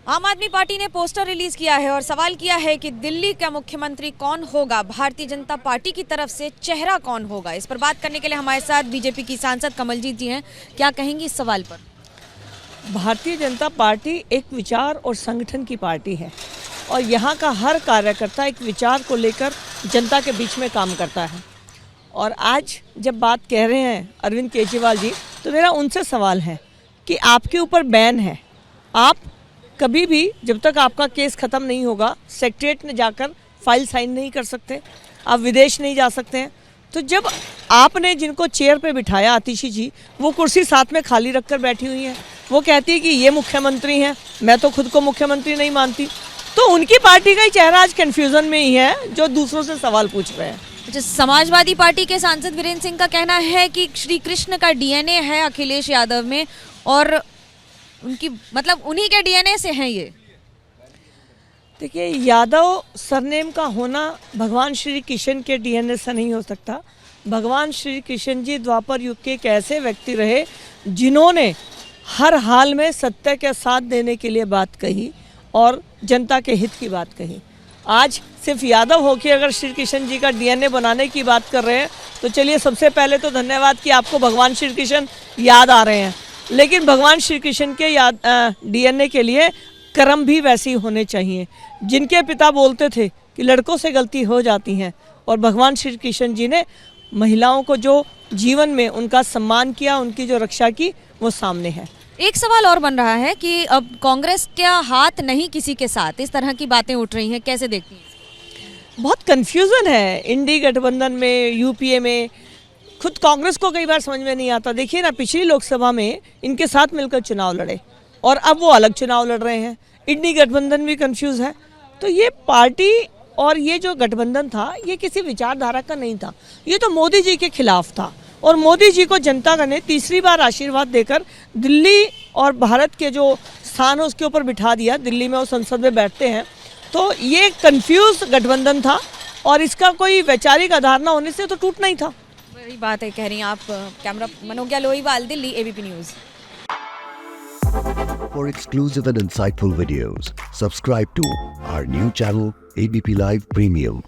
आम आदमी पार्टी ने पोस्टर रिलीज किया है और सवाल किया है कि दिल्ली का मुख्यमंत्री कौन होगा, भारतीय जनता पार्टी की तरफ से चेहरा कौन होगा। इस पर बात करने के लिए हमारे साथ बीजेपी की सांसद कमलजीत जी हैं। क्या कहेंगी इस सवाल पर? भारतीय जनता पार्टी एक विचार और संगठन की पार्टी है और यहाँ का हर कार्यकर्ता एक विचार को लेकर जनता के बीच में काम करता है। और आज जब बात कह रहे हैं अरविंद केजरीवाल जी, तो मेरा उनसे सवाल है कि आपके ऊपर बैन है, आप कभी भी जब तक आपका केस ख़त्म नहीं होगा सेक्रेटरीट में जाकर फाइल साइन नहीं कर सकते, आप विदेश नहीं जा सकते हैं। तो जब आपने जिनको चेयर पे बिठाया आतिशी जी, वो कुर्सी साथ में खाली रखकर बैठी हुई हैं, वो कहती है कि ये मुख्यमंत्री हैं, मैं तो खुद को मुख्यमंत्री नहीं मानती, तो उनकी पार्टी का ही चेहरा आज कन्फ्यूज़न में ही है जो दूसरों से सवाल पूछ रहे हैं। समाजवादी पार्टी के सांसद वीरेंद्र सिंह का कहना है कि श्री कृष्ण का डीएनए है अखिलेश यादव में और उनकी मतलब उन्हीं के डीएनए से हैं ये। देखिए, यादव सरनेम का होना भगवान श्री कृष्ण के डीएनए से नहीं हो सकता। भगवान श्री कृष्ण जी द्वापर युग के एक ऐसे व्यक्ति रहे जिन्होंने हर हाल में सत्य के साथ देने के लिए बात कही और जनता के हित की बात कही। आज सिर्फ यादव हो के अगर श्री कृष्ण जी का डीएनए बनाने की बात कर रहे हैं तो चलिए, सबसे पहले तो धन्यवाद कि आपको भगवान श्री कृष्ण याद आ रहे हैं, लेकिन भगवान श्री कृष्ण के डीएनए के लिए कर्म भी वैसे ही होने चाहिए। जिनके पिता बोलते थे कि लड़कों से गलती हो जाती हैं और भगवान श्री कृष्ण जी ने महिलाओं को जो जीवन में उनका सम्मान किया, उनकी जो रक्षा की, वो सामने है। एक सवाल और बन रहा है कि अब कांग्रेस का हाथ नहीं किसी के साथ, इस तरह की बातें उठ रही हैं, कैसे देखती हैं? बहुत कन्फ्यूज़न है इंडी गठबंधन में, यूपीए में। खुद कांग्रेस को कई बार समझ में नहीं आता। देखिए ना, पिछली लोकसभा में इनके साथ मिलकर चुनाव लड़े और अब वो अलग चुनाव लड़ रहे हैं। इंडी गठबंधन भी कंफ्यूज है। तो ये पार्टी और ये जो गठबंधन था, ये किसी विचारधारा का नहीं था, ये तो मोदी जी के खिलाफ था। और मोदी जी को जनता ने तीसरी बार आशीर्वाद देकर दिल्ली और भारत के जो स्थान है उसके ऊपर बिठा दिया। दिल्ली में वो संसद में बैठते हैं। तो ये कंफ्यूज गठबंधन था और इसका कोई वैचारिक आधार न होने से तो टूटना ही था। बड़ी बात है, कह रही हैं आप। Camera Manogya Lohiwal, Delhi, ABP News. For exclusive and insightful videos, subscribe to our new channel ABP Live Premium.